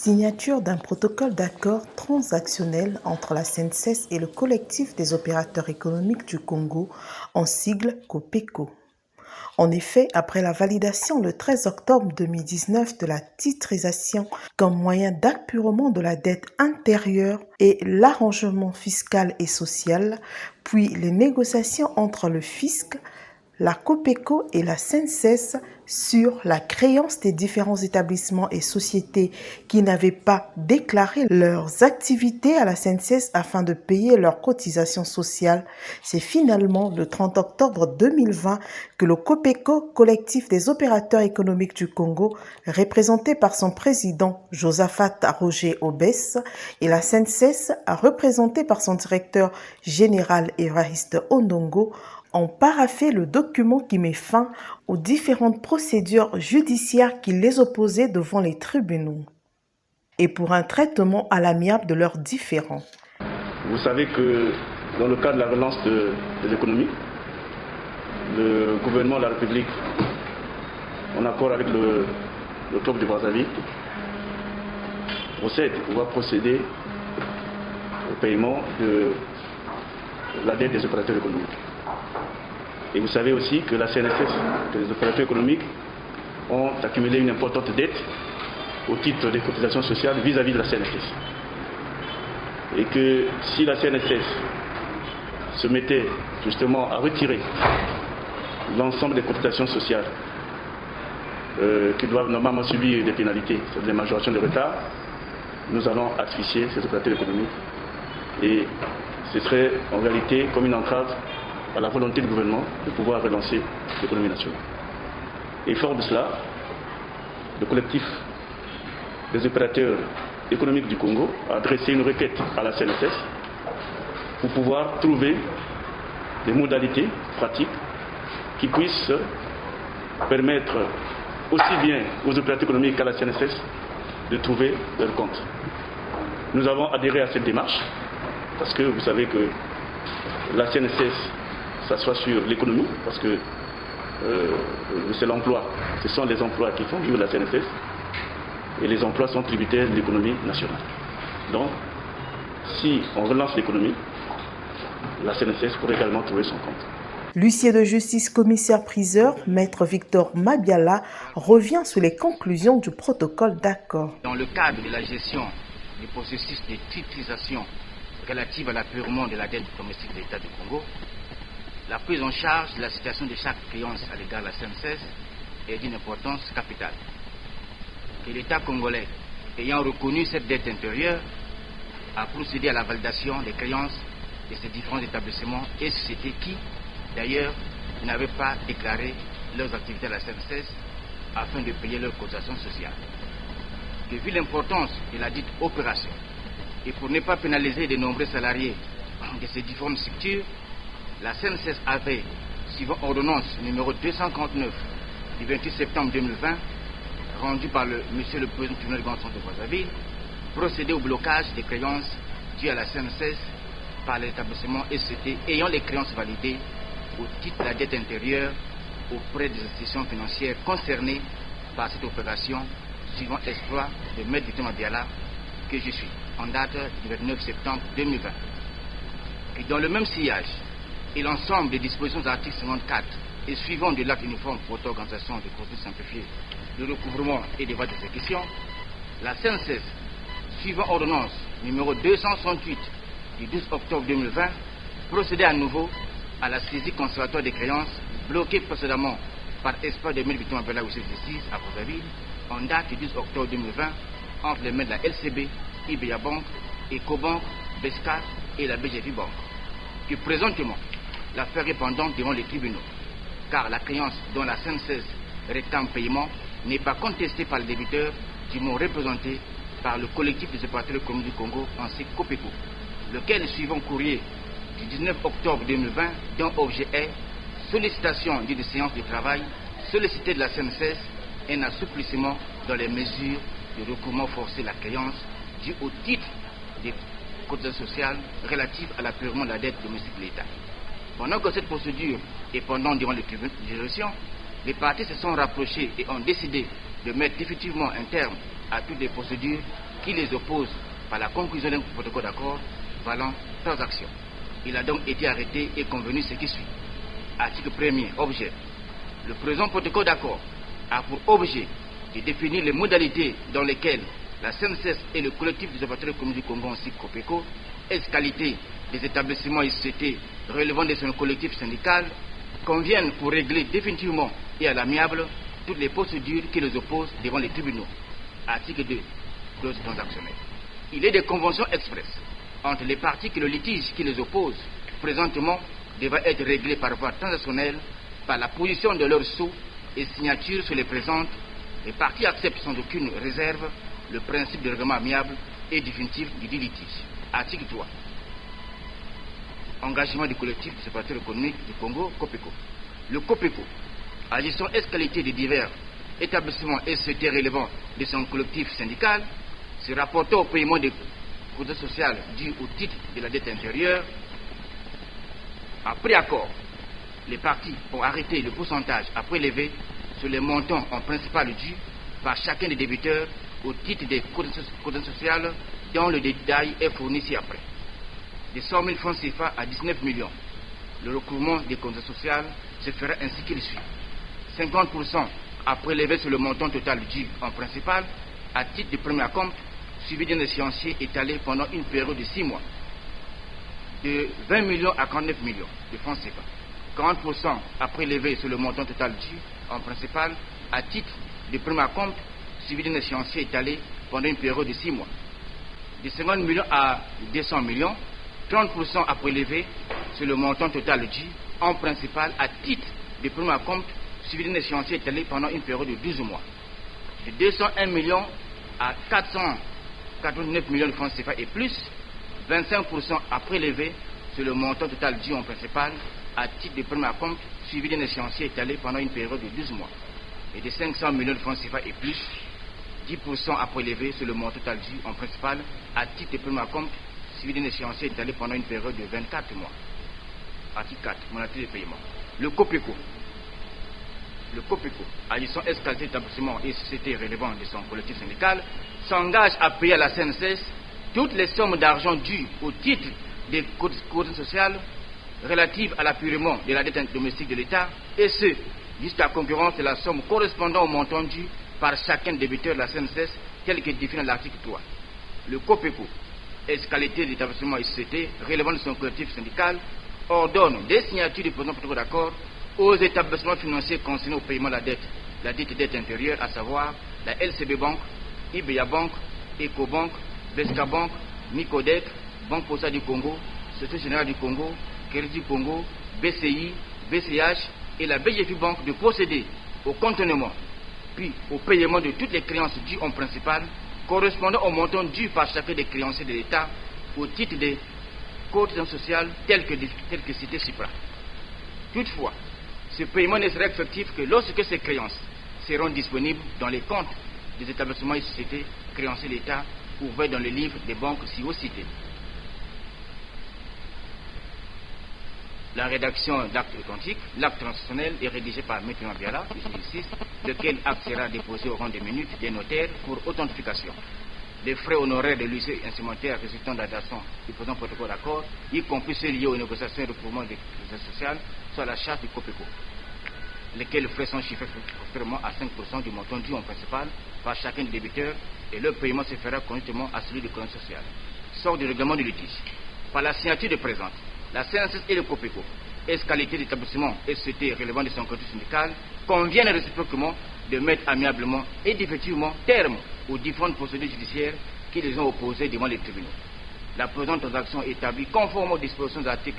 Signature d'un protocole d'accord transactionnel entre la SNCS et le collectif des opérateurs économiques du Congo, en sigle COPECO. En effet, après la validation le 13 octobre 2019 de la titrisation comme moyen d'apurement de la dette intérieure et l'arrangement fiscal et social, puis les négociations entre le fisc, la COPECO et la SNCS sur la créance des différents établissements et sociétés qui n'avaient pas déclaré leurs activités à la SNCS afin de payer leurs cotisations sociales, c'est finalement le 30 octobre 2020 que le COPECO, collectif des opérateurs économiques du Congo, représenté par son président Josaphat Roger Obès, et la SNCS, représenté par son directeur général Évariste Ondongo, ont paraphé le document qui met fin aux différentes procédures judiciaires qui les opposaient devant les tribunaux et pour un traitement à l'amiable de leurs différends. Vous savez que dans le cadre de la relance des économies, le gouvernement de la République, en accord avec le club de Brazzaville, va procéder au paiement de la dette des opérateurs économiques. Et vous savez aussi que la CNSS, que les opérateurs économiques ont accumulé une importante dette au titre des cotisations sociales vis-à-vis de la CNSS. Et que si la CNSS se mettait justement à retirer l'ensemble des cotisations sociales qui doivent normalement subir des pénalités, c'est-à-dire des majorations de retard, nous allons asphyxier ces opérateurs économiques. Et ce serait en réalité comme une entrave à la volonté du gouvernement de pouvoir relancer l'économie nationale. Et fort de cela, le collectif des opérateurs économiques du Congo a adressé une requête à la CNSS pour pouvoir trouver des modalités pratiques qui puissent permettre aussi bien aux opérateurs économiques qu'à la CNSS de trouver leur compte. Nous avons adhéré à cette démarche parce que vous savez que la CNSS s'assoit sur l'économie, parce que c'est l'emploi, ce sont les emplois qui font vivre la CNSS, et les emplois sont tributaires de l'économie nationale. Donc, si on relance l'économie, la CNSS pourrait également trouver son compte. L'huissier de justice commissaire-priseur, maître Victor Mabiala, revient sur les conclusions du protocole d'accord. Dans le cadre de la gestion du processus de titrisation relative à l'apurement de la dette domestique de l'État du Congo, la prise en charge de la situation de chaque créance à l'égard de la CNSS est d'une importance capitale. Et l'État congolais, ayant reconnu cette dette intérieure, a procédé à la validation des créances de ces différents établissements et sociétés qui, d'ailleurs, n'avaient pas déclaré leurs activités à la CNSS afin de payer leurs cotisations sociales. Et vu l'importance de la dite opération, et pour ne pas pénaliser de nombreux salariés de ces différentes structures, la CNSS avait, suivant ordonnance numéro 249 du 28 septembre 2020, rendue par monsieur le président du tribunal de grande instance de Brazzaville, procédé au blocage des créances dues à la CNSS par l'établissement SCT ayant les créances validées au titre de la dette intérieure auprès des institutions financières concernées par cette opération, suivant exploit de M. Victor Mabiala, que je suis, en date du 29 septembre 2020. Et dans le même sillage, et l'ensemble des dispositions de l'article 54 et suivant de l'acte uniforme pour l'organisation des procédures simplifiées de recouvrement et des voies d'exécution, la CNSS, suivant ordonnance numéro 268 du 12 octobre 2020, procédait à nouveau à la saisie conservatoire des créances bloquées précédemment par espoir de M. Victor Mabiala au CG6 à Brazzaville en date du 12 octobre 2020 entre les mains de la LCB, IBA Bank, Ecobank, Bescar et la BGV Bank, que présentement l'affaire est pendante devant les tribunaux, car la créance dont la CNSS réclame paiement n'est pas contestée par les débiteurs, du moins représentés par le collectif des opérateurs économiques du Congo, ainsi que COPECO, lequel, suivant courrier du 19 octobre 2020, dont objet est sollicitation d'une séance de travail sollicitée de la CNSS, un assouplissement dans les mesures de recouvrement forcé de la créance due au titre des cotisations sociales relatives à l'apurement de la dette domestique de l'État. Pendant que cette procédure est pendante devant les tribunaux de gestion, les parties se sont rapprochées et ont décidé de mettre définitivement un terme à toutes les procédures qui les oppose par la conclusion d'un protocole d'accord valant transaction. Il a donc été arrêté et convenu ce qui suit. Article 1er, objet. Le présent protocole d'accord a pour objet de définir les modalités dans lesquelles la CNSS et le collectif des opérateurs économiques du Congo ainsi que COPECO, ex-qualité des établissements et sociétés relevant de son collectif syndical, conviennent pour régler définitivement et à l'amiable toutes les procédures qui les opposent devant les tribunaux. Article 2, clause transactionnelle. Il est des conventions expresses entre les parties que le litige qui les oppose présentement devra être réglé par voie transactionnelle par la position de leurs sceaux et signatures sur les présentes. Les parties acceptent sans aucune réserve le principe de règlement amiable et définitif du dit litige. Article 3. Engagement du collectif des opérateurs économiques du Congo, COPECO. Le COPECO, agissant ex-qualité de divers établissements et sociétés relevant de son collectif syndical, se rapportant au paiement des cotisations sociales dues au titre de la dette intérieure, après accord, les parties ont arrêté le pourcentage à prélever sur les montants en principal dû par chacun des débiteurs au titre des cotisations sociales dont le détail est fourni ci-après. De 100 000 francs CFA à 19 millions. Le recouvrement des cotisations sociales se fera ainsi qu'il suit. 50% à prélever sur le montant total dû en principal à titre de premier acompte, suivi d'un échéancier étalé pendant une période de 6 mois. De 20 millions à 49 millions de francs CFA. 40% à prélever sur le montant total dû en principal à titre de premier acompte, suivi d'un échéancier étalé pendant une période de 6 mois. De 50 millions à 200 millions, 30% à prélever sur le montant total dû en principal à titre de premier acompte, suivi d'un échéancier étalé pendant une période de 12 mois. De 201 millions à 489 millions de francs CFA et plus, 25% à prélever sur le montant total dû en principal à titre de premier acompte, suivi d'un échéancier étalé pendant une période de 12 mois. Et de 500 millions de francs CFA et plus, 10% à prélever sur le montant total dû en principal à titre de premier acompte, suivi d'un échéancier étalé pendant une période de 24 mois. Article 4, modalité de paiement. Le COPECO, agissant ex-qualité d'établissement et sociétés relevant de son collectif syndical, s'engage à payer à la CNSS toutes les sommes d'argent dues au titre des cotisations sociales relatives à l'appurement de la dette domestique de l'État, et ce, jusqu'à concurrence de la somme correspondant au montant dû par chacun des débiteurs de la CNSS, tel que défini dans l'article 3. Le COPECO, ex-qualité d'établissement et sociétés relevant de son collectif syndical, ordonne des signatures du présent protocole d'accord aux établissements financiers concernés au paiement de la dette intérieure, à savoir la LCB Bank, IBEA Bank, EcoBank, Besca Bank, Nicodec, Banque Postale du Congo, Société Générale du Congo, Crédit du Congo, BCI, BCH et la BGF Bank de procéder au contournement puis au paiement de toutes les créances dues en principal correspondant au montant dû par chacun des créanciers de l'État au titre des cotisations sociales telles que citées ci-bas. Toutefois, ce paiement ne sera effectif que lorsque ces créances seront disponibles dans les comptes des établissements et sociétés créanciers de l'État ouverts dans les livres des banques ci-haut cités. La rédaction d'acte authentique, l'acte transactionnel est rédigé par M. Mabiala, lequel acte sera déposé au rang des minutes des notaires pour authentification. Les frais honoraires de l'huissier instrumentaire résultant de l'adaptation du présent protocole d'accord, y compris ceux liés aux négociations et recouvrement des cotisations sociales, soit à la charge du COPECO, lesquels frais sont chiffrés forfaitairement à 5% du montant dû en principal par chacun des débiteurs et leur paiement se fera conjointement à celui de cotisation sociale. Sort du règlement du litige. Par la signature de présente, la CNSS et le COPECO, ex-qualité d'établissement et société relevant de son collectif syndical, conviennent réciproquement de mettre amiablement et définitivement terme aux différentes procédures judiciaires qui les ont opposées devant les tribunaux. La présente transaction est établie conforme aux dispositions des articles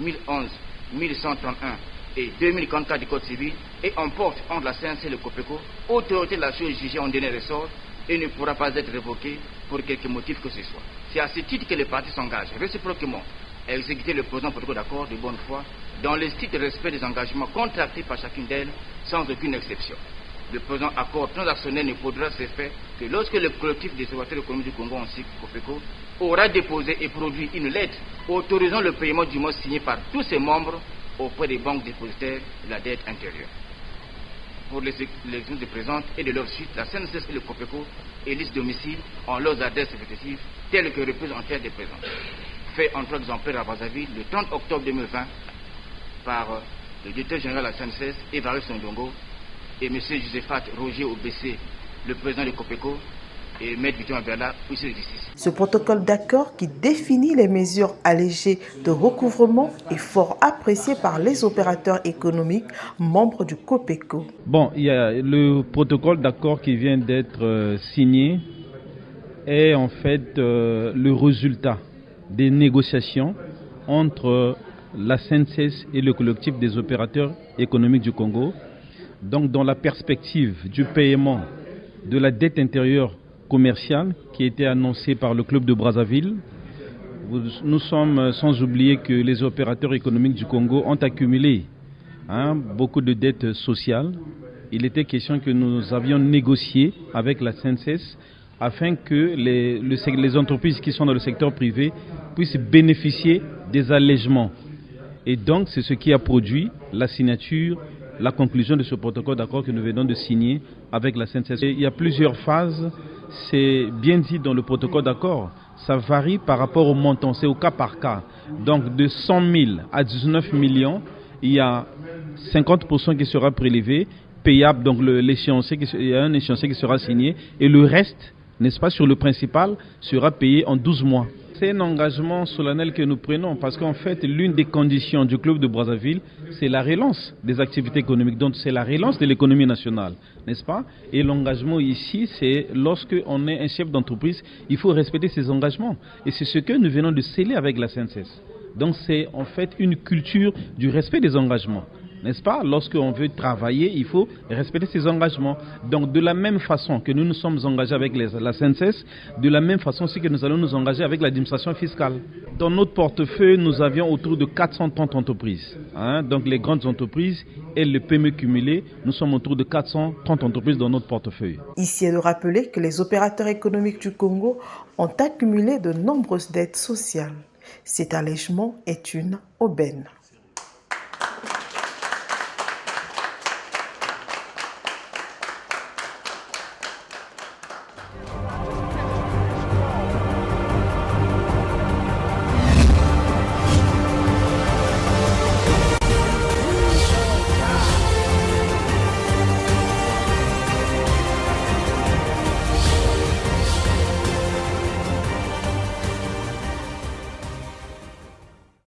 1011, 1131 et 2044 du Code civil et emporte entre la CNSS et le COPECO autorité de la chose jugée en dernier ressort et ne pourra pas être révoquée pour quelque motif que ce soit. C'est à ce titre que les parties s'engagent réciproquement à exécuter le présent protocole d'accord de bonne foi dans le strict respect des engagements contractés par chacune d'elles sans aucune exception. Le présent accord transactionnel ne pourra se faire que lorsque le collectif des opérateurs économiques du Congo ainsi que COPECO aura déposé et produit une lettre autorisant le paiement du mois signé par tous ses membres auprès des banques dépositaires de la dette intérieure. Pour les exécutions présentes et de leur suite, la CNSS et le COPECO et liste domicile ont leurs adresses effectives telles que reprises en terre des présents. Fait en 3 exemplaires à Brazzaville le 30 octobre 2020 par le directeur général de la CNSS, Évariste Ndongo, et M. Josephat Roger Obessé, le président de COPECO, et M. Victor Berla, huissier de justice. Ce protocole d'accord qui définit les mesures allégées de recouvrement est fort apprécié par les opérateurs économiques membres du COPECO. Bon, il y a le protocole d'accord qui vient d'être signé est en fait le résultat des négociations entre la CNSS et le collectif des opérateurs économiques du Congo. Donc dans la perspective du paiement de la dette intérieure commerciale qui a été annoncée par le club de Brazzaville, nous sommes sans oublier que les opérateurs économiques du Congo ont accumulé beaucoup de dettes sociales. Il était question que nous avions négocié avec la CNSS afin que les entreprises qui sont dans le secteur privé puissent bénéficier des allègements. Et donc c'est ce qui a produit la signature, la conclusion de ce protocole d'accord que nous venons de signer avec la CNSS. Il y a plusieurs phases, c'est bien dit dans le protocole d'accord, ça varie par rapport au montant, c'est au cas par cas. Donc de 100 000 à 19 millions, il y a 50% qui sera prélevé, payable, donc il y a un échéancier qui sera signé, et le reste, n'est-ce pas, sur le principal, sera payé en 12 mois. C'est un engagement solennel que nous prenons parce qu'en fait, l'une des conditions du club de Brazzaville, c'est la relance des activités économiques. Donc, c'est la relance de l'économie nationale, n'est-ce pas? Et l'engagement ici, c'est lorsqu'on est un chef d'entreprise, il faut respecter ses engagements. Et c'est ce que nous venons de sceller avec la CNSS. Donc, c'est en fait une culture du respect des engagements. N'est-ce pas? Lorsqu'on veut travailler, il faut respecter ses engagements. Donc, de la même façon que nous nous sommes engagés avec la CNSS, de la même façon aussi que nous allons nous engager avec l'administration fiscale. Dans notre portefeuille, nous avions autour de 430 entreprises. Donc, les grandes entreprises et le PME cumulé, nous sommes autour de 430 entreprises dans notre portefeuille. Ici est de rappeler que les opérateurs économiques du Congo ont accumulé de nombreuses dettes sociales. Cet allègement est une aubaine.